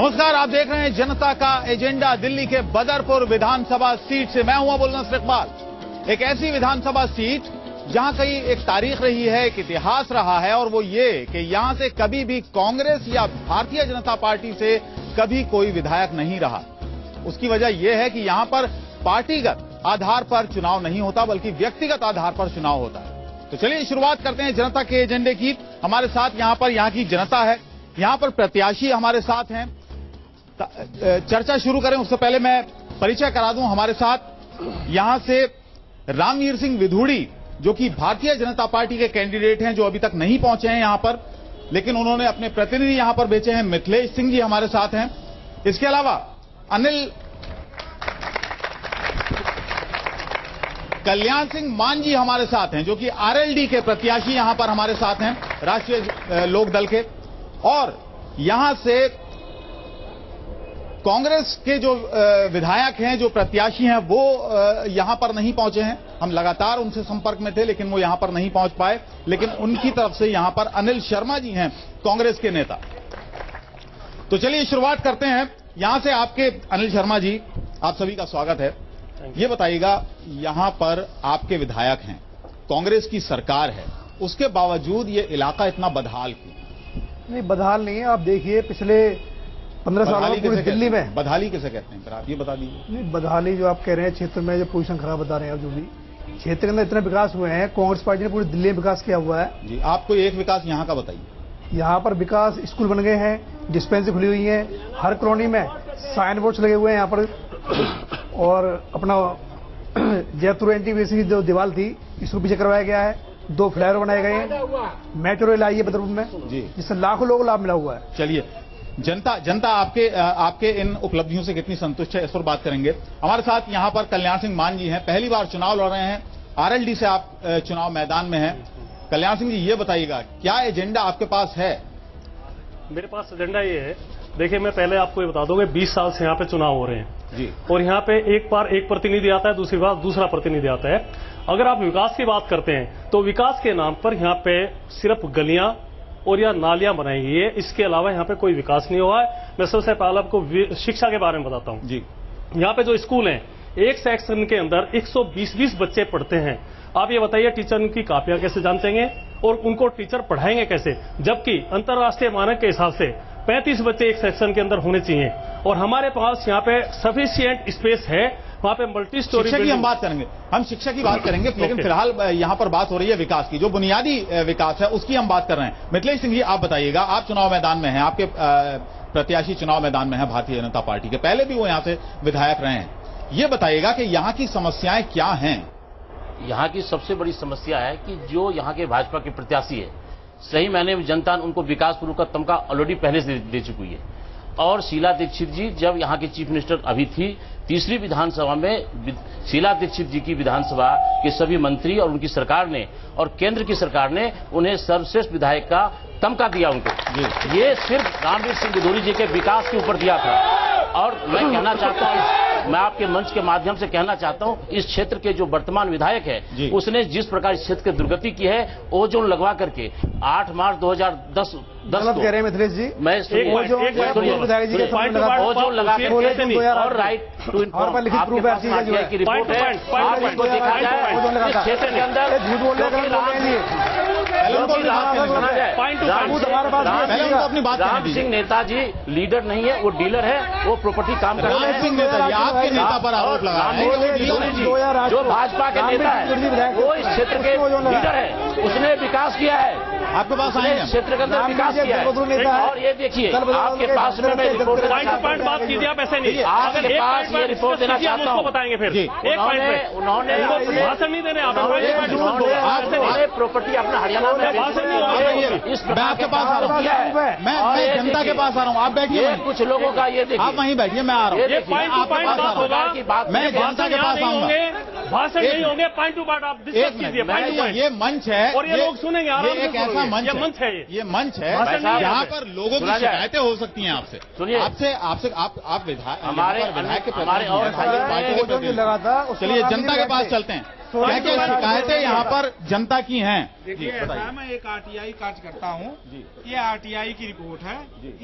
नमस्कार, आप देख रहे हैं जनता का एजेंडा। दिल्ली के बदरपुर विधानसभा सीट से मैं हूं अबुल नसर इकबाल। एक ऐसी विधानसभा सीट जहां कई एक तारीख रही है, एक इतिहास रहा है, और वो ये कि यहां से कभी भी कांग्रेस या भारतीय जनता पार्टी से कभी कोई विधायक नहीं रहा। उसकी वजह यह है कि यहां पर पार्टीगत आधार पर चुनाव नहीं होता, बल्कि व्यक्तिगत आधार पर चुनाव होता है। तो चलिए शुरुआत करते हैं जनता के एजेंडे की। हमारे साथ यहां की जनता है, यहां पर प्रत्याशी हमारे साथ हैं। चर्चा शुरू करें उससे पहले मैं परिचय करा दूं। हमारे साथ यहां से रामवीर सिंह विधूड़ी, जो कि भारतीय जनता पार्टी के कैंडिडेट हैं, जो अभी तक नहीं पहुंचे हैं यहां पर, लेकिन उन्होंने अपने प्रतिनिधि यहां पर भेजे हैं। मिथिलेश सिंह जी हमारे साथ हैं। इसके अलावा अनिल कल्याण सिंह मान जी हमारे साथ हैं, जो कि आरएलडी के प्रत्याशी यहां पर हमारे साथ हैं, राष्ट्रीय लोक दल के। और यहां से कांग्रेस के जो विधायक हैं, जो प्रत्याशी हैं, वो यहां पर नहीं पहुंचे हैं। हम लगातार उनसे संपर्क में थे, लेकिन वो यहां पर नहीं पहुंच पाए। लेकिन उनकी तरफ से यहां पर अनिल शर्मा जी हैं, कांग्रेस के नेता। तो चलिए शुरुआत करते हैं यहां से। आपके अनिल शर्मा जी, आप सभी का स्वागत है। ये बताइएगा, यहां पर आपके विधायक हैं, कांग्रेस की सरकार है, उसके बावजूद ये इलाका इतना बदहाल क्यों? नहीं, बदहाल नहीं है। आप देखिए पिछले 15 सालों में पूरी दिल्ली में बदहाली किसे कहते हैं, आप ये बता दीजिए। नहीं, बदहाली जो आप कह रहे हैं, क्षेत्र में जो पोजीशन खराब बता रहे हैं आप, जो भी क्षेत्र के अंदर इतने विकास हुए हैं, कांग्रेस पार्टी ने पूरी दिल्ली में विकास किया हुआ है जी। आपको एक विकास यहाँ का बताइए। यहाँ पर विकास, स्कूल बन गए हैं, डिस्पेंसरी खुली हुई है, हर कॉलोनी में साइन बोर्ड्स लगे हुए हैं यहाँ पर। और अपना जयपुर एनटीपीसी की जो दीवार थी, इसको पीछे करवाया गया है। 2 फ्लाईओवर बनाए गए हैं, मेट्रो रेल आई है बदरपुर में जी, जिससे लाखों लोगों को लाभ मिला हुआ है। चलिए, जनता आपके इन उपलब्धियों से कितनी संतुष्ट है, इस पर बात करेंगे। हमारे साथ यहां पर कल्याण सिंह मान जी हैं, पहली बार चुनाव लड़ रहे हैं, आरएलडी से आप चुनाव मैदान में हैं। कल्याण सिंह जी, ये बताइएगा, क्या एजेंडा आपके पास है? मेरे पास एजेंडा ये है, देखिए मैं पहले आपको ये बता दूं कि 20 साल से यहाँ पे चुनाव हो रहे हैं जी, और यहाँ पे एक बार एक प्रतिनिधि आता है, दूसरी बार दूसरा प्रतिनिधि आता है। अगर आप विकास की बात करते हैं तो विकास के नाम पर यहाँ पे सिर्फ गलियां और या नालियां बनाई गई है, इसके अलावा यहाँ पे कोई विकास नहीं हुआ है। मैं सबसे पहले आपको शिक्षा के बारे में बताता हूँ जी। यहाँ पे जो स्कूल हैं, एक सेक्शन के अंदर 120 बच्चे पढ़ते हैं। आप ये बताइए, टीचर उनकी कापियां कैसे जांचेंगे और उनको टीचर पढ़ाएंगे कैसे, जबकि अंतर्राष्ट्रीय मानक के हिसाब से 35 बच्चे एक सेक्शन के अंदर होने चाहिए। और हमारे पास यहाँ पे सफिशिएंट स्पेस है, वहाँ पे मल्टी स्टोरी। शिक्षा की हम बात करेंगे, हम शिक्षा की बात करेंगे, लेकिन फिलहाल यहाँ पर बात हो रही है विकास की, जो बुनियादी विकास है उसकी हम बात कर रहे हैं। मिथिलेश सिंह जी, आप बताइएगा, आप चुनाव मैदान में हैं, आपके प्रत्याशी चुनाव मैदान में हैं भारतीय जनता पार्टी के, पहले भी वो यहाँ से विधायक रहे हैं। ये बताइएगा कि यहाँ की समस्याएं क्या हैं? यहाँ की सबसे बड़ी समस्या है कि जो यहाँ के भाजपा के प्रत्याशी है, सही मायने में जनता उनको विकास पूर्व का तमगा ऑलरेडी पहले से दे चुकी है। और शीला दीक्षित जी जब यहाँ की चीफ मिनिस्टर अभी थी, तीसरी विधानसभा में शीला दीक्षित जी की विधानसभा के सभी मंत्री और उनकी सरकार ने और केंद्र की सरकार ने उन्हें सर्वश्रेष्ठ विधायक का तमगा दिया उनको। ये सिर्फ रामवीर सिंह विधूड़ी जी के विकास के ऊपर दिया था। और मैं कहना चाहता हूँ, मैं आपके मंच के माध्यम से कहना चाहता हूँ, इस क्षेत्र के जो वर्तमान विधायक है, उसने जिस प्रकार इस क्षेत्र की दुर्गति की है, ओजोन लगवा करके 8 मार्च 2010 कह रहे हैं मिथिलेश जी, मैं ओजोन लगा करके और राइट टू इन्फॉर्म की रिपोर्ट है, आप इसको देखा जाए इस क्षेत्र के अंदर झूठ बोल रहे राम सिंह नेताजी लीडर नहीं है, वो डीलर है, वो प्रॉपर्टी काम कर रहे हैं। आपके नेता पर आरोप लगा रहे हैं। जो भाजपा के नेता है वो इस क्षेत्र के लीडर है, उसने विकास किया है, आपके पास आए हैं, क्षेत्र के अंदर विकास किया है। और ये देखिए, आपके पास में मैं रिपोर्ट बात कीजिए, आप ऐसे नहीं, आपके पास ये रिपोर्ट देना चाहता हूँ, बताएंगे फिर उन्होंने भाषण नहीं देने, उन्होंने प्रॉपर्टी अपना हरियाणा में इस आपके पास आ रहा हूँ, मैं जनता के पास आ रहा हूँ, आप बैठिए। कुछ लोगों का ये देखिए, आप वहीं बैठिए, मैं आ रहा हूँ, मैं जनता के पास आऊंगा। भाषण नहीं होंगे, पॉइंट टू पॉइंट आप डिस्कस कीजिए। ये मंच है और ये लोग सुनेंगे, एक ऐसा मंच है, ये मंच है यहाँ पर लोगों की शिकायतें हो सकती हैं आपसे। सुनिए, आपसे आप विधायक हमारे के हमारे और पार्टी के। चलिए जनता के पास चलते हैं। क्या क्या शिकायतें यहाँ पर जनता की हैं? देखिए, ऐसा मैं एक आरटीआई कार्यकर्ता हूँ। ये आरटीआई की रिपोर्ट है।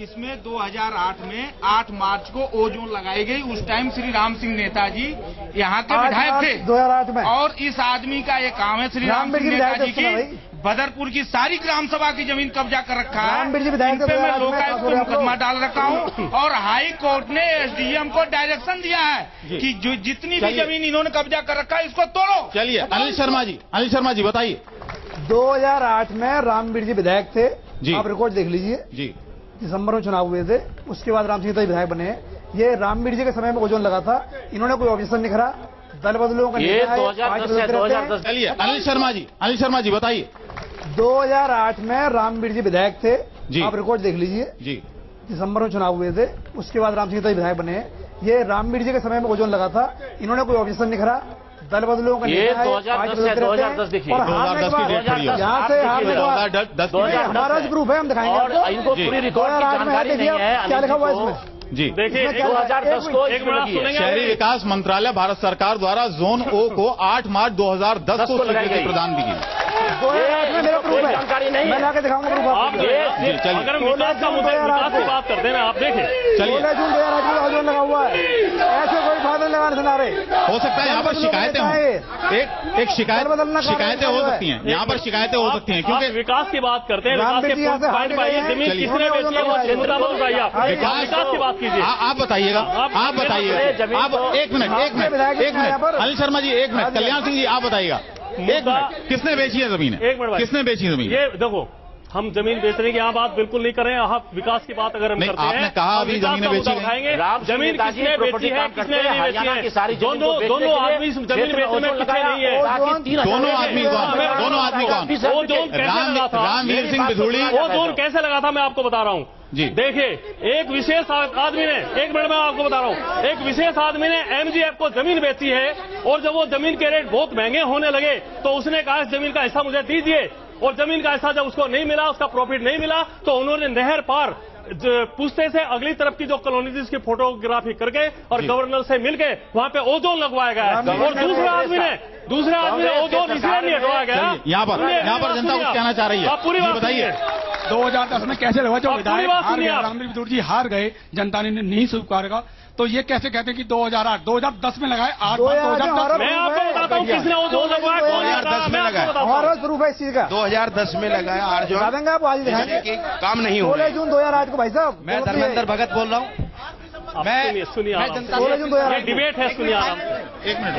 इसमें 2008 में 8 मार्च को ओजोन लगाई गई। उस टाइम श्री राम सिंह नेताजी यहाँ के विधायक थे 2008 में। और इस आदमी का ये काम है श्री राम सिंह नेताजी की बदरपुर की सारी ग्राम सभा की जमीन कब्जा कर रखा है। इन पे मैं लोकायुक्त को मुकदमा डाल रखा हूँ और हाई कोर्ट ने एसडीएम को डायरेक्शन दिया है कि जो जितनी भी जमीन इन्होंने कब्जा कर रखा है इसको तोड़ो। चलिए अनिल शर्मा जी बताइए। 2008 में रामवीर जी विधायक थे जी। आप रिकॉर्ड देख लीजिए जी। दिसंबर में चुनाव हुए थे, उसके बाद राम सिंह नेताजी विधायक बने। ये रामवीर जी के समय में ओजोन लगा था, इन्होंने कोई ऑब्जेक्शन नहीं करा। दल बदलों का ये 2010 चलिए अनिल शर्मा जी बताइए। 2008 में रामवीर जी विधायक थे जी। आप रिकॉर्ड देख लीजिए जी। दिसंबर में चुनाव हुए थे, उसके बाद राम सिंह नेताजी विधायक बने। ये रामवीर जी के समय में ओजोन लगा था, इन्होंने कोई ऑब्जेक्शन नहीं करा। दल बदलों का ये 2010 देखिए, और हारने के बाद यहाँ से हारने के बाद हमारा प्रूफ है, हम दिखाएंगे और इनको पूरी रिकॉर्ड की जानकारी नहीं है। क्या लिखा हुआ है इसमें? जी देखिए 2010 को एक मिनट सुनेंगे। शहरी विकास मंत्रालय भारत सरकार द्वारा जोन ओ को 8 मार्च 2010 को स्वीकृति प्रदान की गई। 2008 में मेरा प्रूफ है, जानकारी नहीं मैं लाके दिखाऊंगा प्रूफ आप आपको। अगर हम विकास का मुद्दा विकास की बात करते हैं, आप देखें 16 जून 2008 में ओजोन लगा हुआ है, ऐसे कोई फायदा लगाने से ना रहे। हो सकता है यहाँ पर शिकायतें हों, एक शिकायतें हो सकती हैं, यहाँ पर शिकायतें हो सकती हैं क्योंकि विकास की बात करते हैं। विकास के पॉइंट पाइए, जमीन किसने बेची है वो जनता को बताइए। आप विकास की बात कीजिए, आप बताइएगा। आप एक मिनट अनिल शर्मा जी, एक मिनट कल्याण सिंह जी आप बताइएगा। एक मिनट, किसने बेची है जमीन? एक मिनट, किसने बेची जमीन? ये देखो, हम जमीन बेचने की यहाँ बात बिल्कुल नहीं कर रहे हैं। आप विकास की बात अगर हम करते हैं, आपने कहा अभी जमीनें बेची उठाएंगे। जमीन किसने बेची है, किसने नहीं बेची है? दोनों आदमी जमीन बेचने में पीछे नहीं है। दोनों आदमी कौन? वो जोन कैसे लगा था? रामवीर सिंह बिधूड़ी। वो जोन कैसे लगा था मैं आपको बता रहा हूँ जी। देखिए, एक विशेष आदमी ने, एक मिनट में आपको बता रहा हूँ, एक विशेष आदमी ने एमजीएफ को जमीन बेची है और जब वो जमीन के रेट बहुत महंगे होने लगे तो उसने कहा इस जमीन का हिस्सा मुझे दीजिए, और जमीन का हिस्सा जब उसको नहीं मिला, उसका प्रॉफिट नहीं मिला, तो उन्होंने नहर पार पूछते से अगली तरफ की जो कॉलोनी थी उसकी फोटोग्राफी करके और गवर्नर से मिलके वहां पे ओजोन लगवाया गया। और दूसरे आदमी ने ओजोन इसलिए नहीं हटवाया गया। यहाँ पर जनता कुछ कहना चाह रही है, आप पूरी बात बताइए। 2010 में कैसे लगा? जो विधायक हार गए, आप। रामवीर बिधूड़ी जी हार गए, जनता ने नहीं स्वीकारा, तो ये कैसे कहते हैं कि 2010 में लगाए? 8 मार्च 2010 मैं आपको बताता हूँ किसने ओजोन लगवाया, 2010 में लगाया। हमारा प्रूफ है इस चीज का। 2010 में लगाया आरजोन, आप आज दिखाएंगे। काम नहीं हो 16 जून 2008 को भाई साहब। मैं धर्मेंद्र भगत बोल रहा हूँ। सुनिए, 16 जून 2008 डिबेट है, सुनिए आराम से। एक मिनट,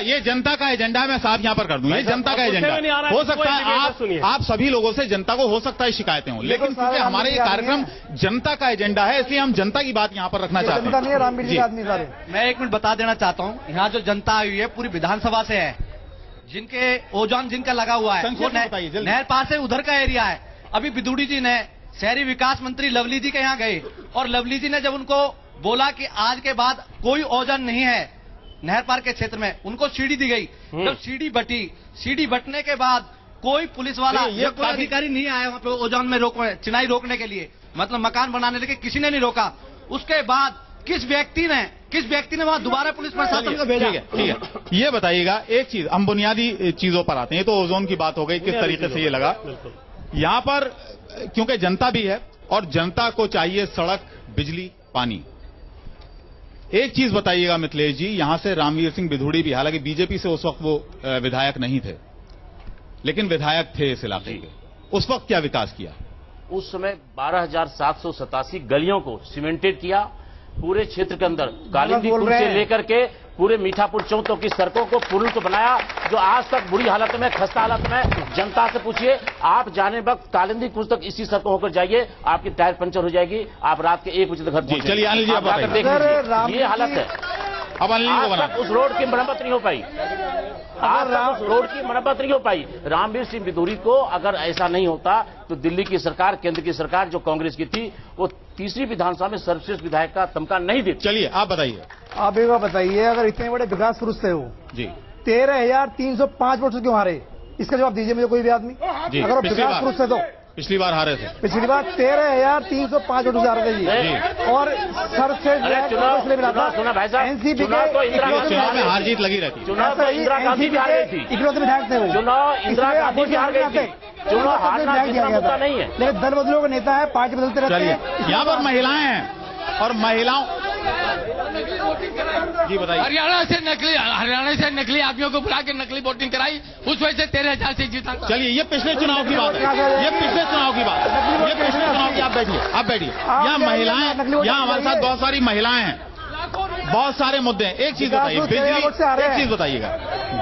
ये जनता का एजेंडा है, मैं साफ यहाँ पर कर दूं, ये जनता का एजेंडा हो सकता है। आप सभी लोगों से जनता को हो सकता है शिकायतें हों, लेकिन क्योंकि हमारे ये कार्यक्रम जनता का एजेंडा है, इसलिए हम जनता की बात यहाँ पर रखना चाहते जनता नहीं है, हैं। रामवीर जी आदमी सारे। मैं एक मिनट बता देना चाहता हूँ, यहाँ जो जनता आई हुई है पूरी विधानसभा से है, जिनके ओजोन जिनका लगा हुआ है वो नहर पार से उधर का एरिया है। अभी बिधूड़ी जी ने शहरी विकास मंत्री लवली जी के यहाँ गए और लवली जी ने जब उनको बोला कि आज के बाद कोई ओजोन नहीं है नहर पार के क्षेत्र में, उनको सीढ़ी दी गई। जब सीढ़ी बटने के बाद कोई पुलिस वाला या कोई अधिकारी नहीं आया वहां पे ओजोन में चिनाई रोकने के लिए, मतलब मकान बनाने के, किसी ने नहीं रोका। उसके बाद किस व्यक्ति ने वहां दोबारा पुलिस प्रशासन को भेजा? ठीक है, ये बताइएगा एक चीज, हम बुनियादी चीजों पर आते हैं। तो ओजोन की बात हो गई, किस तरीके से ये लगा। यहाँ पर क्योंकि जनता भी है और जनता को चाहिए सड़क, बिजली, पानी। एक चीज बताइएगा मिथिलेश जी, यहां से रामवीर सिंह बिधूड़ी भी, हालांकि बीजेपी से उस वक्त वो विधायक नहीं थे, लेकिन विधायक थे इस इलाके के, उस वक्त क्या विकास किया? उस समय 12,787 गलियों को सीमेंटेड किया। पूरे क्षेत्र के अंदर कालिंदी पुल से लेकर के पूरे मीठापुर चौक तक की सड़कों को पुल को बनाया, जो आज तक बुरी हालत में, खस्ता हालत में। जनता से पूछिए, आप जाने वक्त कालिंदी पुल तक इसी सड़कों होकर जाइए, आपकी टायर पंचर हो जाएगी, आप रात के 1 बजे तक घर पहुंचे। चलिए अनिल जी, आप देख लीजिए, ये हालत है। अब अनिल को बना, उस रोड की मरम्मत नहीं हो पाई, आज तक उस रोड की मरम्मत नहीं हो पाई। रामवीर सिंह बिधूड़ी को अगर ऐसा नहीं होता तो दिल्ली की सरकार, केंद्र की सरकार जो कांग्रेस की थी, वो तीसरी विधानसभा में सर्वश्रेष्ठ विधायक का तमगा नहीं देती। चलिए आप बताइए। आप एक बार बताइए, अगर इतने बड़े विकास पुरुष थे वो जी, 13,305 वोट से क्यों हारे? इसका जवाब दीजिए मुझे कोई भी आदमी। अगर विकास पुरुष थे तो पिछली बार हारे थे। पिछली बार 13,305 वोटों से हारे थे जी। और सर से इसलिए मिला था एनसीपी के चुनाव में हार जीत लगी रहती। चुनाव इंदिरा गांधी भी हार गई थी, इकलौते विधायक थे वो। चुनाव इंदिरा गांधी भी हार गई थी, चुनाव हारना जीतना मुद्दा नहीं है। लेकिन दल बदलों का नेता है, पार्टी बदलते रहते हैं। यहाँ पर महिलाएं हैं और महिलाओं जी बताइए। हरियाणा से नकली आदमियों को बुला के नकली वोटिंग कराई, उस वजह से 13,000 से जीता। चलिए ये पिछले चुनाव की बात है, ये पिछले चुनाव की बात है, ये पिछले चुनाव की। आप बैठिए यहाँ महिलाएं, यहाँ हमारे साथ बहुत सारी महिलाएं हैं, बहुत सारे मुद्दे हैं। एक चीज बताइए, एक चीज बताइएगा,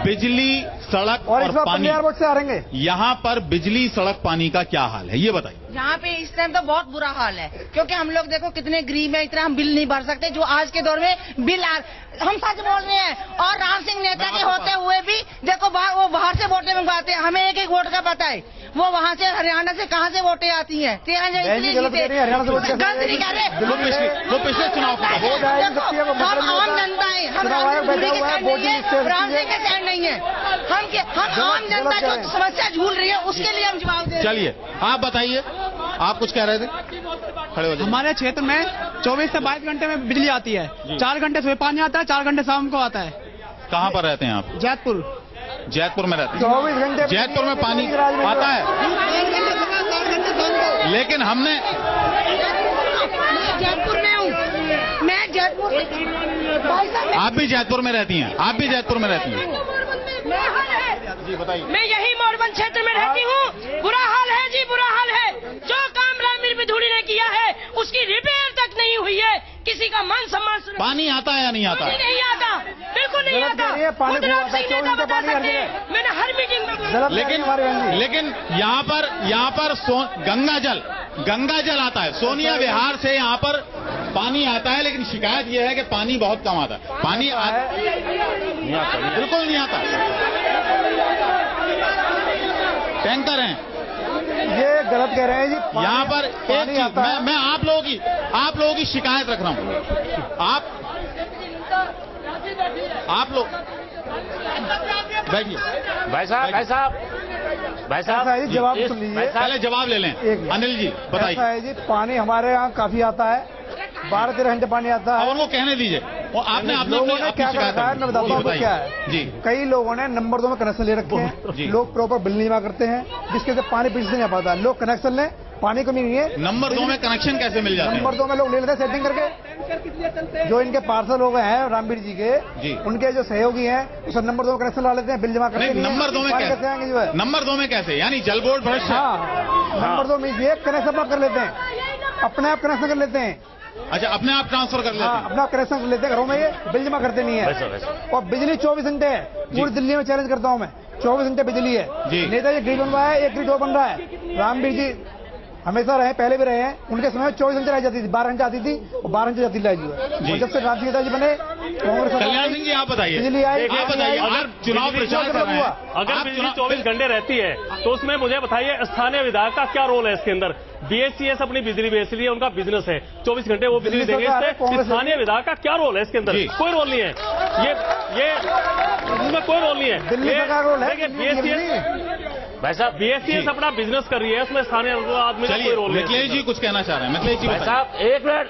बिजली सड़क और पानी से हारेंगे। यहाँ पर बिजली सड़क पानी का क्या हाल है ये बताइए। यहाँ पे इस टाइम तो बहुत बुरा हाल है, क्योंकि हम लोग देखो कितने गरीब हैं, इतना हम बिल नहीं भर सकते जो आज के दौर में बिल हम सच बोल रहे हैं। और राम सिंह नेता के होते हुए भी देखो वो बाहर से वोटें मंगवाते हैं, हमें एक वोट का पता है, वो वहाँ से हरियाणा से कहाँ से वोटें आती हैं। वो पिछले चुनाव हम आम जनता है, हम राम सिंह के साइड नहीं है, हम आम जनता जो समस्या झूल रही है उसके लिए हम जवाब दे। चलिए आप बताइए, आप कुछ कह रहे थे, खड़े हो जाइए। हमारे क्षेत्र में 24 से 22 घंटे में बिजली आती है, 4 घंटे सुबह पानी आता है, 4 घंटे शाम को आता है। कहाँ पर रहते हैं आप? जैतपुर में रहते हैं। 24 घंटे जैतपुर में पानी आता है, लेकिन हमने जयपुर में हूँ, मैं जयपुर। आप भी जैतपुर में रहती हैं, आप भी जैतपुर में रहती हैं। जी बताइए। मैं यही मोरबन क्षेत्र में रहती हूँ। बुरा हाल है जी, बुरा हाल है। जो काम रामवीर बिधूड़ी ने किया है उसकी रिपेयर तक नहीं हुई है। किसी का मान सम्मान। पानी आता है या नहीं आता? नहीं आता, बिल्कुल नहीं आता। मैंने हर मीटिंग में लेकिन यहाँ पर गंगा जल आता है, सोनिया विहार से यहाँ पर पानी आता है, लेकिन शिकायत यह है कि पानी बहुत कम आता है। पानी बिल्कुल नहीं आता, टैंकर हैं। ये गलत कह रहे हैं जी। यहाँ पर एक चीज मैं आप लोगों की शिकायत रख रहा हूँ। आप लोग बैठिए। भाई साहब जवाब सुन लीजिए, पहले जवाब ले लें। अनिल जी बताइए। ऐसा है जी, पानी हमारे यहाँ काफी आता है, 12-13 घंटे पानी आता है। उनको कहने दीजिए। और आपने लोगों ने क्या कहा है मैं बताता हूँ क्या है जी। कई लोगों ने नंबर 2 में कनेक्शन ले रखे हैं, लोग प्रॉपर बिल नहीं जमा करते हैं, जिसके से पानी बिजली से नहीं पाता। लोग कनेक्शन लें, पानी कमी नहीं है। नंबर 2 में कनेक्शन कैसे मिल जाता है? नंबर 2 में लोग ले लेते हैं सेटिंग करके। जो इनके पार्षद लोग हैं रामवीर जी के, उनके जो सहयोगी हैं उसे नंबर 2 में कनेक्शन ला लेते हैं, बिल जमा करते हैं। नंबर 2 में कैसे आएंगे? जो है नंबर 2 में कैसे, यानी जल बोर्ड भ्रष्ट। नंबर 2 में ये कनेक्शन आप कर लेते हैं, अपने आप कनेक्शन कर लेते हैं। अच्छा, अपने आप ट्रांसफर कर लेते हैं। अपना कनेक्शन कर लेते हैं घरों में, ये बिल जमा करते नहीं है। और बिजली 24 घंटे है, पूरी दिल्ली में चैलेंज करता हूँ मैं, 24 घंटे बिजली है। नेताजी ग्रिड बन रहा है, एक ग्रिड और बन रहा है। रामवीर जी हमेशा रहे, पहले भी रहे हैं, उनके समय 24 घंटे रह जाती थी, 12 घंटे आती थी और 12 घंटे जाती है। जब से रामजी नेताजी बने, कांग्रेस कल्याण सिंह जी आप बताइए, बिजली आई। आप बताइए, अगर चुनाव प्रचार कर रहे हैं, अगर बिजली 24 घंटे रहती है तो उसमें मुझे बताइए स्थानीय विधायक का क्या रोल है इसके अंदर? बीएससीएस अपनी बिजली बेच रही है, उनका बिजनेस है, 24 घंटे वो बिजली देंगे। इससे स्थानीय विधायक का क्या रोल है इसके अंदर? कोई रोल नहीं है, ये इसमें कोई रोल नहीं है। दिल्ली का रोल है। भाई साहब बीएससीएस अपना बिजनेस कर रही है, इसमें स्थानीय आदमी का कोई रोल नहीं। मिथिलेश जी कुछ कहना चाह रहे हैं। मिथिलेश जी साहब एक मिनट।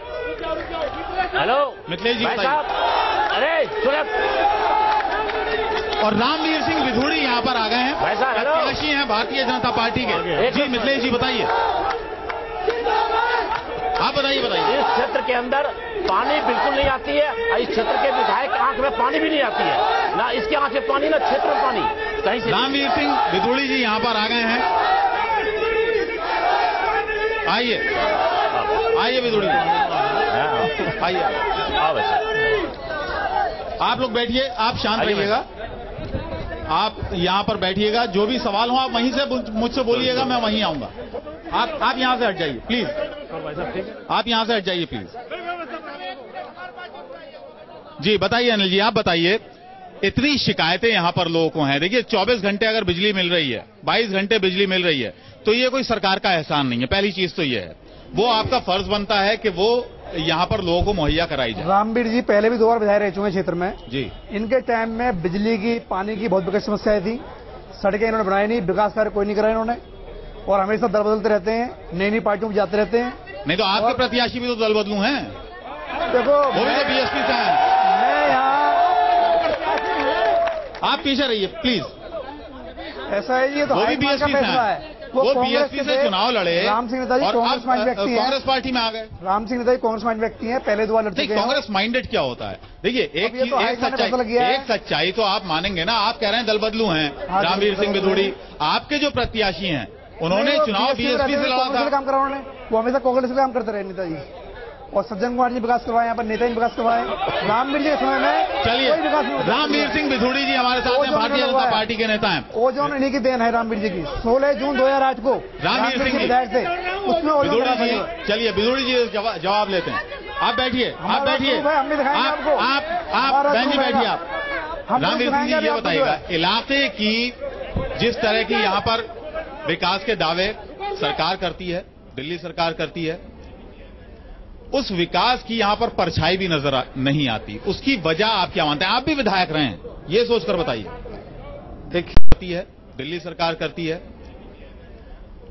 हेलो मिथिलेश जी साहब, अरे सुनो। और रामवीर सिंह बिधूड़ी यहाँ पर आ गए हैं, प्रत्याशी हैं भारतीय जनता पार्टी के। जी मिथिलेश जी बताइए, आप बताइए। इस क्षेत्र के अंदर पानी बिल्कुल नहीं आती है, इस क्षेत्र के विधायक आंख में पानी भी नहीं आती है, ना इसके आंख में पानी ना क्षेत्र में पानी कहीं से। रामवीर सिंह बिधूड़ी जी यहाँ पर आ गए हैं, आइए बिधूड़ी जी, आइए। आप लोग बैठिए, आप शांत रहिएगा, आप यहाँ पर बैठिएगा। जो भी सवाल हो आप वहीं से मुझसे बोलिएगा, मैं वहीं आऊंगा। आप यहाँ से हट जाइए प्लीज, आप यहाँ से हट जाइए प्लीज। जी बताइए अनिल जी, आप बताइए। इतनी शिकायतें यहाँ पर लोगों को हैं। देखिए 24 घंटे अगर बिजली मिल रही है, 22 घंटे बिजली मिल रही है, तो ये कोई सरकार का एहसान नहीं है। पहली चीज तो ये है, वो आपका फर्ज बनता है कि वो यहाँ पर लोगों को मुहैया कराई जाए। रामवीर जी पहले भी 2 बार विधायक रह चुके हैं क्षेत्र में जी। इनके टाइम में बिजली की, पानी की बहुत बड़ी समस्याएं थी, सड़कें इन्होंने बनाई नहीं, विकास कार्य कोई नहीं करा इन्होंने। और हमेशा दल बदलते रहते हैं, नई नई पार्टियों में जाते रहते हैं। नहीं तो आपके प्रत्याशी भी तो दल बदलू हैं। देखो वो भी तो बीएसपी से हैं। मैं यहाँ आप पीछे रहिए प्लीज। ऐसा है, ये तो वो भी बीएसपी से फैसला हैं। है। वो बीएसपी से चुनाव लड़े राम सिंह नेताजी और कांग्रेस अब माइंड व्यक्ति हैं। कांग्रेस पार्टी में आ गए। राम सिंह नेताजी कांग्रेस माइंड व्यक्ति हैं, पहले 2 बार लड़ चुके हैं। कांग्रेस माइंडेड क्या होता है? देखिए एक सच्चाई तो आप मानेंगे ना। आप कह रहे हैं दल बदलू हैं, रामवीर सिंह बिधूड़ी। आपके जो प्रत्याशी हैं उन्होंने चुनाव बीएसपी से लड़ा था। काम करा उन्होंने, वो हमेशा कांग्रेस से काम करते रहे नेताजी। और सज्जन कुमार जी विकास करवाए, यहाँ पर नेता जी विकास करवाए। रामवीर जी के समय में चलिए, रामवीर सिंह बिधूड़ी जी हमारे साथ हैं, भारतीय जनता पार्टी के नेता हैं। ओजोन इन्हीं की देन है रामवीर जी की। 16 जून 2008 को रामवीर सिंह विधायक थे, उसमें बिधूड़ी जी। चलिए बिधूड़ी जी जवाब लेते हैं। आप बैठिए, आप बैठिए, हम भी दिखाएंगे आपको। आप बहन जी बैठिए। आप रामवीर सिंह जी ये बताइएगा, इलाके की जिस तरह की यहाँ पर विकास के दावे सरकार करती है, दिल्ली सरकार करती है, उस विकास की यहां पर परछाई भी नजर नहीं आती। उसकी वजह आप क्या मानते हैं? आप भी विधायक रहे हैं, ये सोचकर बताइए। देखती है दिल्ली सरकार करती है,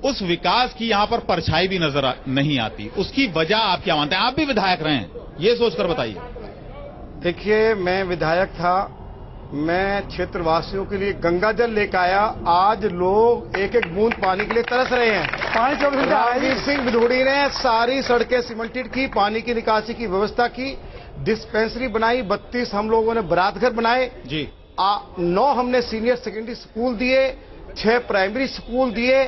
उस विकास की यहां पर परछाई भी नजर नहीं आती। उसकी वजह आप क्या मानते हैं? आप भी विधायक रहे हैं, ये सोचकर बताइए। देखिए, मैं विधायक था, मैं क्षेत्रवासियों के लिए गंगा जल लेकर आया। आज लोग एक एक बूंद पानी के लिए तरस रहे हैं। पानी 24 घंटे। रामवीर सिंह बिधूड़ी ने सारी सड़कें सीमेंटेड की, पानी की निकासी की व्यवस्था की, डिस्पेंसरी बनाई, 32 हम लोगों ने बरात घर बनाए जी। 9 हमने सीनियर सेकेंडरी स्कूल दिए, 6 प्राइमरी स्कूल दिए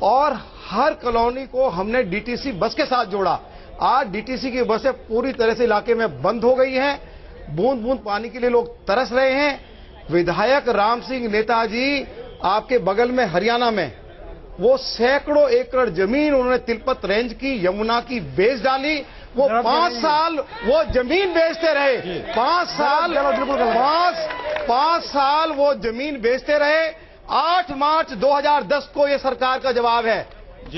और हर कॉलोनी को हमने डीटीसी बस के साथ जोड़ा। आज डीटीसी की बसें पूरी तरह से इलाके में बंद हो गई हैं। बूंद बूंद पानी के लिए लोग तरस रहे हैं। विधायक राम सिंह नेताजी आपके बगल में हरियाणा में वो सैकड़ों एकड़ जमीन उन्होंने तिलपत रेंज की, यमुना की बेच डाली। वो 5 साल वो जमीन बेचते रहे। 5 साल वो जमीन बेचते रहे। 8 मार्च 2010 को ये सरकार का जवाब है।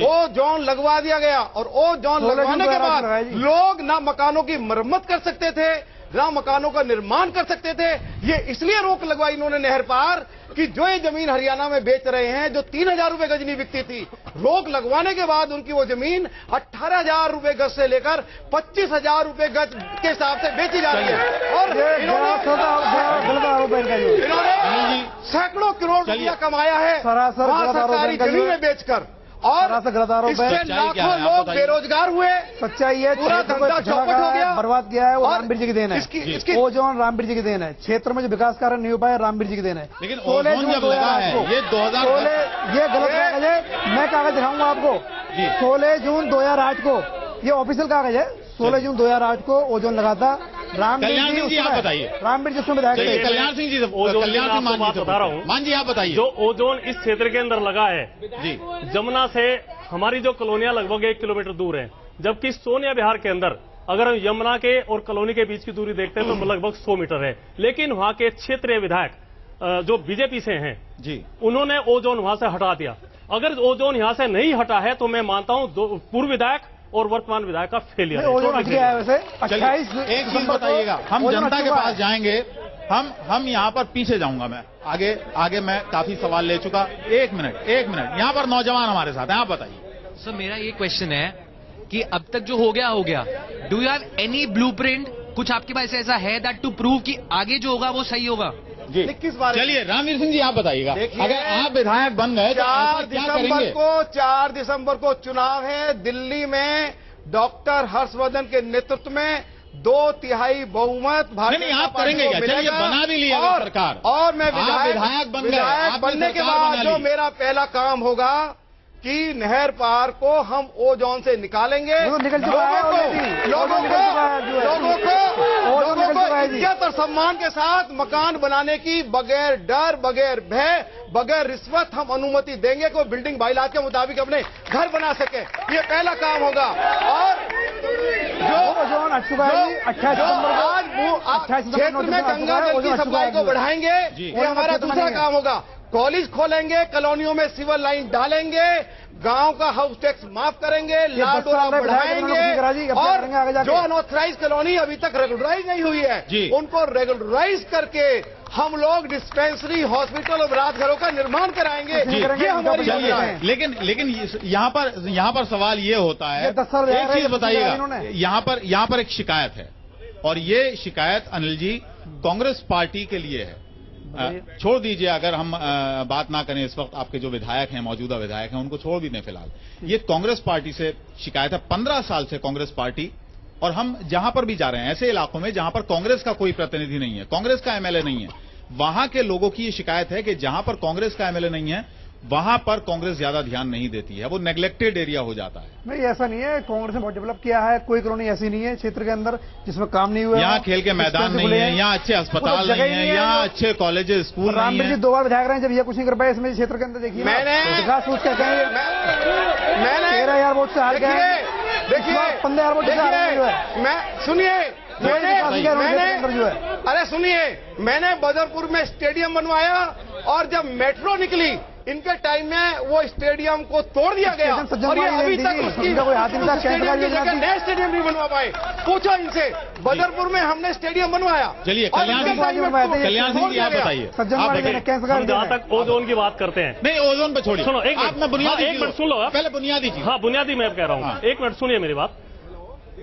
ओ जोन लगवा दिया गया और ओ जोन लगवाने के बाद लोग ना मकानों की मरम्मत कर सकते थे, ना मकानों का निर्माण कर सकते थे। ये इसलिए रोक लगवाई इन्होंने नहर पार कि जो ये जमीन हरियाणा में बेच रहे हैं, जो 3000 रुपए गज नहीं बिकती थी, रोक लगवाने के बाद उनकी वो जमीन 18,000 रुपए गज से लेकर 25,000 रुपए गज के हिसाब से बेची जा रही है। और इन्होंने सैकड़ों करोड़ रुपया कमाया है सरकारी जमीनें बेचकर। और इससे लाखों लोग बेरोजगार हुए। सच्चाई है, पूरा धंधा चौपट हो गया, बर्बाद किया है। वो रामवीर जी की देन है। ओजोन रामवीर जी की देन है। क्षेत्र में जो विकास कार्य नहीं हो पाया, रामवीर जी की देन है। लेकिन ओजोन जब लगा है ये 2000 ये गलत कागज है। मैं कागज दिखाऊंगा आपको। 16 जून 2008 को ये ऑफिशियल कागज है। 16 जून 2008 को ओजोन लगा था। कल्याण जी आप बताइए। रामवीर जिसमें विधायक थे। कल्याण सिंह जी, कल्याण सिंह बात बता रहा हूँ। मान जी आप बताइए। जो ओजोन इस क्षेत्र के अंदर लगा है जी, जमुना से हमारी जो कॉलोनियां लगभग 1 किलोमीटर दूर है, जबकि सोनिया विहार के अंदर अगर हम यमुना के और कॉलोनी के बीच की दूरी देखते हैं तो लगभग 100 मीटर है। लेकिन वहां के क्षेत्रीय विधायक जो बीजेपी से हैं जी, उन्होंने ओजोन वहां से हटा दिया। अगर ओजोन यहां से नहीं हटा है तो मैं मानता हूं पूर्व विधायक और वर्तमान विधायक का फेलियर है। वैसे एक चीज बताइएगा, हम जनता के पास जाएंगे। हम यहाँ पर पीछे जाऊंगा मैं, आगे मैं काफी सवाल ले चुका। एक मिनट यहाँ पर नौजवान हमारे साथ हैं, आप बताइए। सर मेरा ये क्वेश्चन है कि अब तक जो हो गया, do you have any blueprint? कुछ आपके पास ऐसा है दैट टू प्रूव कि आगे जो होगा वो सही होगा जी? किस बारे? चलिए रामवीर सिंह जी आप बताइएगा। अगर आप विधायक बन गए तो 4 दिसंबर को चुनाव है। दिल्ली में डॉक्टर हर्षवर्धन के नेतृत्व में 2/3 बहुमत भारतीय आप करेंगे क्या? चलिए बना भी लिया सरकार और मैं विधायक बनने के बाद जो मेरा पहला काम होगा कि नहर पार को हम ओजोन से निकालेंगे। लोगों को इज्जत और सम्मान के साथ मकान बनाने की बगैर डर, बगैर भय, बगैर रिश्वत हम अनुमति देंगे कि बिल्डिंग बाइलात के मुताबिक अपने घर बना सके। ये पहला काम होगा। और जो आज क्षेत्र में गंगा जल की सप्लाई को बढ़ाएंगे, ये हमारा दूसरा काम होगा। कॉलेज खोलेंगे, कॉलोनियों में सिविल लाइन डालेंगे, गांव का हाउस टैक्स माफ करेंगे, लाल डोरा बढ़ाएंगे और जो अनऑथराइज कॉलोनी अभी तक रेगुलराइज नहीं हुई है उनको रेगुलराइज करके हम लोग डिस्पेंसरी, हॉस्पिटल और राहत घरों का निर्माण कराएंगे। ये हमारी योजना है। लेकिन यहाँ पर सवाल ये होता है, एक चीज बताइएगा, यहाँ पर एक शिकायत है और ये शिकायत अनिल जी कांग्रेस पार्टी के लिए है। छोड़ दीजिए, अगर हम बात ना करें इस वक्त आपके जो विधायक हैं, मौजूदा विधायक हैं, उनको छोड़ भी दें फिलहाल। ये कांग्रेस पार्टी से शिकायत है, 15 साल से कांग्रेस पार्टी, और हम जहां पर भी जा रहे हैं ऐसे इलाकों में जहां पर कांग्रेस का कोई प्रतिनिधि नहीं है, कांग्रेस का एमएलए नहीं है, वहां के लोगों की ये शिकायत है कि जहां पर कांग्रेस का एमएलए नहीं है वहां पर कांग्रेस ज्यादा ध्यान नहीं देती है, वो नेग्लेक्टेड एरिया हो जाता है। नहीं, ऐसा नहीं है, कांग्रेस ने बहुत डेवलप किया है, कोई कॉलोनी ऐसी नहीं है क्षेत्र के अंदर जिसमें काम नहीं हुआ। यहाँ खेल के मैदान नहीं है, यहाँ अच्छे अस्पताल नहीं है, यहाँ अच्छे कॉलेजेस, स्कूल नहीं है। 2 बार विधायक रहे हैं, जब ये कुछ नहीं कर पाए इसमें क्षेत्र के अंदर। देखिए विकास सोच कहते हैं, मैंने 13,000 वोट से हार गया, देखिए 15,000 वोट से। मैं सुनिए, अरे सुनिए, मैंने बदरपुर में स्टेडियम बनवाया और जब मेट्रो निकली इनके टाइम में वो स्टेडियम को तोड़ दिया गया और ये अभी तक उसकी स्टेडियम की जगह नया स्टेडियम नहीं बनवा पाए। पूछो इनसे, बदरपुर में हमने स्टेडियम बनवाया। चलिए कल्याण सिंह जी आप बताइए, जहाँ तक ओजोन की बात करते हैं। नहीं, ओजोन पे छोड़िए, सुनो एक मिनट सुन लो, पहले बुनियादी चीज। हाँ, बुनियादी मैं कह रहा हूँ, एक मिनट सुनिए मेरी बात।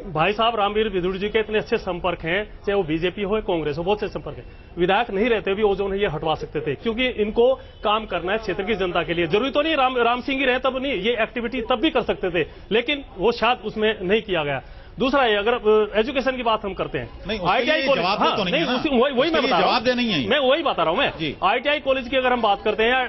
भाई साहब रामवीर विदुड़ी जी के इतने अच्छे संपर्क हैं, चाहे वो बीजेपी हो या कांग्रेस हो, बहुत से संपर्क हैं। विधायक नहीं रहते भी ओजोन ये हटवा सकते थे, क्योंकि इनको काम करना है क्षेत्र की जनता के लिए। जरूरी तो नहीं राम सिंह ही रहे तब नहीं, ये एक्टिविटी तब भी कर सकते थे, लेकिन वो शायद उसमें नहीं किया गया। दूसरा है, अगर एजुकेशन की बात हम करते हैं, ITI कॉलेज, वही मैं बता रहा हूँ, मैं वही बता रहा हूँ। मैं ITI कॉलेज की अगर हम बात करते हैं या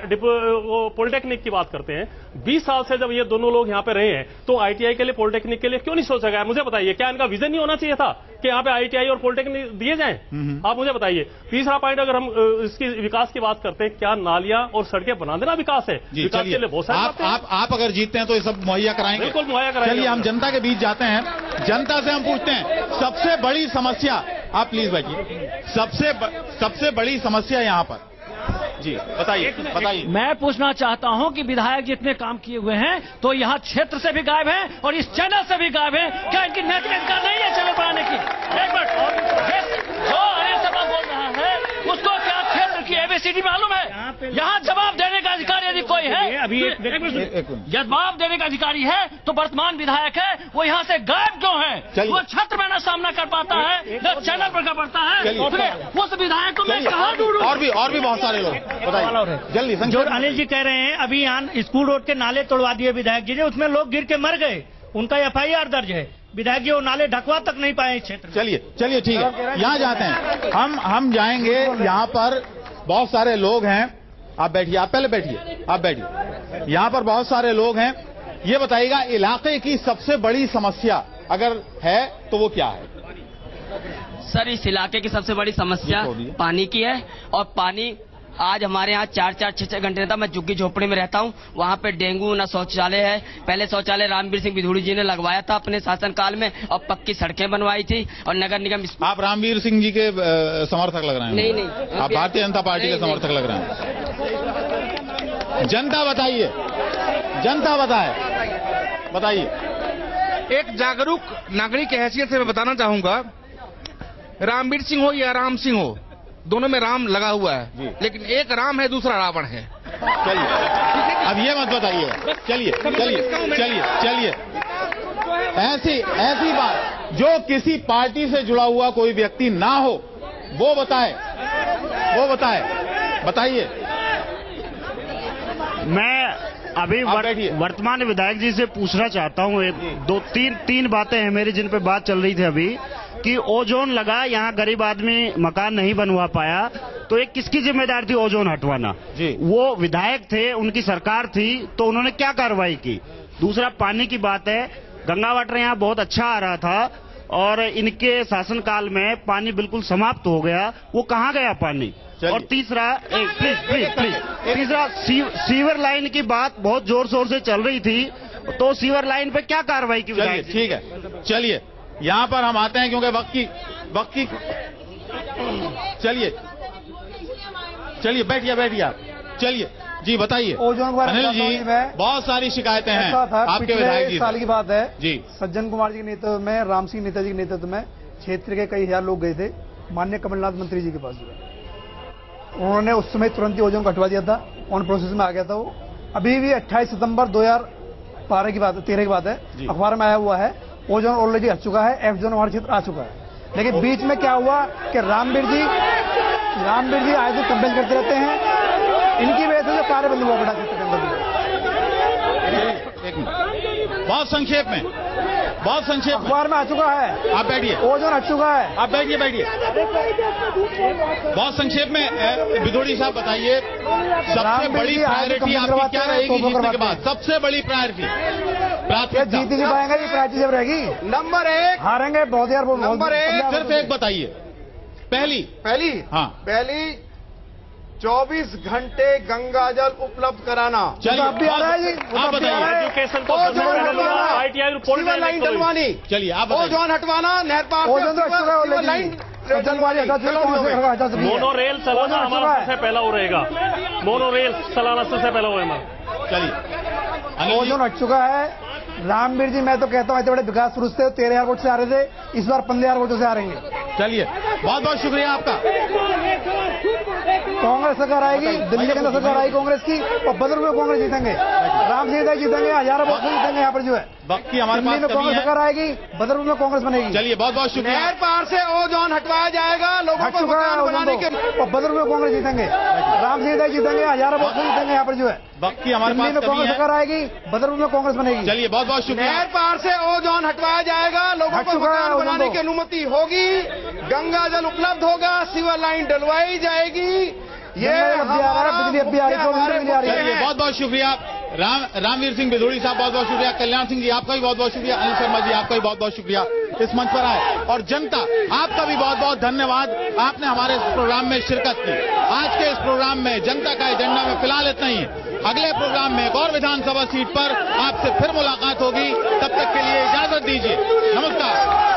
पॉलिटेक्निक की बात करते हैं, 20 साल से जब ये दोनों लोग यहाँ पे रहे हैं, तो ITI के लिए, पॉलिटेक्निक के लिए क्यों नहीं सोचा गया? मुझे बताइए, क्या इनका विजन नहीं होना चाहिए था कि यहाँ पे ITI और पॉलिटेक्निक दिए जाएं? आप मुझे बताइए। तीसरा पॉइंट, अगर हम इसकी विकास की बात करते हैं, क्या नालियां और सड़कें बना देना विकास है? विकास के लिए बहुत सारे आप अगर जीतते हैं तो ये सब मुहैया कराएंगे? बिल्कुल मुहैया कराएंगे। चलिए हम जनता के बीच जाते हैं, जनता से हम पूछते हैं सबसे बड़ी समस्या, आप प्लीज बैठिए, सबसे बड़ी समस्या यहाँ पर जी बताइए। मैं पूछना चाहता हूं कि विधायक जितने काम किए हुए हैं तो यहाँ क्षेत्र से भी गायब हैं और इस चैनल से भी गायब हैं। क्या इनकी नैतिक अधिकार नहीं है चैनल बनाने की? एक मिनट, जो अनिल सभा बोल रहा है उसको क्या क्षेत्र की ABCD मालूम है? यहाँ जवाब देने का अधिकारी यदि कोई है, जवाब देने का अधिकारी है तो वर्तमान विधायक है, वो यहाँ से गायब क्यों है? वो क्षेत्र में न सामना कर पाता है, न चैनल पर कर पाता है, उस विधायक को मैं कहाँ ढूंढूं? और भी बहुत सारे लोग बताइए जल्दी। जो अनिल जी कह रहे हैं, अभी यहाँ स्कूल रोड के नाले तोड़वा दिए विधायक जी ने, उसमें लोग गिर के मर गए, उनका FIR दर्ज है। विधायक जी वो नाले ढकवा तक नहीं पाए क्षेत्र। चलिए ठीक है, यहाँ जाते हैं हम जाएंगे। यहाँ पर बहुत सारे लोग हैं, आप बैठिए, आप पहले बैठिए, आप बैठिए। यहाँ पर बहुत सारे लोग हैं, ये बताइएगा इलाके की सबसे बड़ी समस्या अगर है तो वो क्या है? सर, इस इलाके की सबसे बड़ी समस्या पानी की है, और पानी आज हमारे यहाँ 4-4, 6-6 घंटे रहता। मैं झुग्गी झोपड़ी में रहता हूँ, वहाँ पे डेंगू न शौचालय है। पहले शौचालय रामवीर सिंह विदुड़ी जी ने लगवाया था अपने शासनकाल में, और पक्की सड़कें बनवाई थी, और नगर निगम। आप रामवीर सिंह जी के समर्थक लग रहे हैं? नहीं, आप भारतीय जनता पार्टी के समर्थक लग रहे हैं। जनता बताइए, जनता बताइए। एक जागरूक नागरिक की हैसियत से मैं बताना चाहूंगा, रामवीर सिंह हो या राम सिंह हो, दोनों में राम लगा हुआ है, लेकिन एक राम है, दूसरा रावण है। चलिए अब ये मत बताइए, चलिए ऐसी बात जो किसी पार्टी से जुड़ा हुआ कोई व्यक्ति ना हो वो बताइए। मैं अभी वर्तमान विधायक जी से पूछना चाहता हूँ, तीन बातें हैं मेरी जिन पे बात चल रही थी अभी, कि ओजोन लगा, यहाँ गरीब आदमी मकान नहीं बनवा पाया, तो एक किसकी जिम्मेदारी थी ओजोन हटवाना? वो विधायक थे, उनकी सरकार थी, तो उन्होंने क्या कार्रवाई की? दूसरा पानी की बात है, गंगा वाटर यहाँ बहुत अच्छा आ रहा था और इनके शासनकाल में पानी बिल्कुल समाप्त हो गया, वो कहाँ गया पानी? और तीसरा, तीसरा सीवर लाइन की बात बहुत जोर शोर से चल रही थी, तो सीवर लाइन पे क्या कार्रवाई की? ठीक है, चलिए यहाँ पर हम आते हैं क्योंकि वक्त की चलिए बैठिए आप, चलिए जी बताइए। अनिल जी, बहुत सारी शिकायतें हैं आपके विधायक जी। साल की बात है जी, सज्जन कुमार जी के नेतृत्व में, राम सिंह नेताजी के नेतृत्व में क्षेत्र के कई हजार लोग गए थे माननीय कमलनाथ मंत्री जी के पास। उन्होंने उस समय तुरंत ही ओजोन को हटवा दिया था, ऑन प्रोसेस में आ गया था वो। अभी भी 28 सितंबर 2013 की बात है, अखबार में आया हुआ है, ओजोन ऑलरेडी हट चुका है, एफ जोन हमारे क्षेत्र आ चुका है। लेकिन बीच में क्या हुआ कि रामवीर जी आए दिन कंप्लेन करते रहते हैं, इनकी वजह से जो कार्य बंद हुआ बड़ा क्षेत्र के अंदर। बहुत संक्षेप में अखबार में आ चुका है। आप बैठिए, ओजोन हट चुका है। आप बैठिए। बहुत संक्षेप में विदोड़ी साहब बताइए, सबसे बड़ी प्रायोरिटी आपकी क्या रहेगी जीतने के बाद? सबसे बड़ी प्रायोरिटी जीत नहीं पाएंगे, ये प्रायोरिटी जब रहेगी। नंबर 1 हारेंगे बहुत यार। नंबर 1 सिर्फ एक बताइए। पहली 24 घंटे गंगा जल उपलब्ध कराना। चलिए अब भी आ रहा है जी, आप बताइए। एजुकेशन को सिविल लाइन डलवानी। चलिए आप ओजोन हटवाना, नहर पार सिविल लाइन मोनो रेल चलाना हमारा सबसे पहला हो रहेगा। मोनो रेल चलाना सबसे पहला हो हमारा। चलिए ओजोन हट चुका है। रामवीर जी, मैं तो कहता हूँ इतने बड़े विकास पुरुष थे, 13,000 वोट से आ रहे थे, इस बार 15,000 वोटों से आ रहे हैं। चलिए बहुत बहुत शुक्रिया आपका। कांग्रेस सरकार आएगी, दिल्ली के अंदर सरकार आएगी कांग्रेस की, और बदरपुर में कांग्रेस जीतेंगे, राम सिंह जीतेंगे, 1000 वोट से जीतेंगे। यहाँ पर जो है बाकी हमारे पास कांग्रेस सरकार आएगी, बदरपुर में कांग्रेस बनेगी। चलिए बहुत बहुत शुक्रिया। नहर पार से ओजोन हटवाया जाएगा, लोगों को मकान बनाने के, और बदरपुर में कांग्रेस जीतेंगे, राम सिंह जीतेंगे, 1000 वोट से जीतेंगे। यहाँ पर जो है बाकी हमारे पास कांग्रेस सरकार आएगी, बदरपुर में कांग्रेस बनेगी। चलिए बहुत बहुत शुक्रिया। नहर पार से ओजोन हटवाया जाएगा, लोगों को मकान बनाने की अनुमति होगी, गंगा जल उपलब्ध होगा, सिविल लाइन डलवाई जाएगी। ये बिजली अब भी आ रही है। बहुत बहुत शुक्रिया रामवीर सिंह विदोड़ी साहब, बहुत बहुत शुक्रिया। कल्याण सिंह जी आपका भी बहुत बहुत शुक्रिया। अनिल शर्मा जी आपका भी बहुत बहुत शुक्रिया इस मंच पर आए। और जनता आपका भी बहुत बहुत धन्यवाद, आपने हमारे इस प्रोग्राम में शिरकत की। आज के इस प्रोग्राम में जनता का एजेंडा में फिलहाल इतना ही। अगले प्रोग्राम में एक और विधानसभा सीट पर आपसे फिर मुलाकात होगी, तब तक के लिए इजाजत दीजिए। नमस्कार।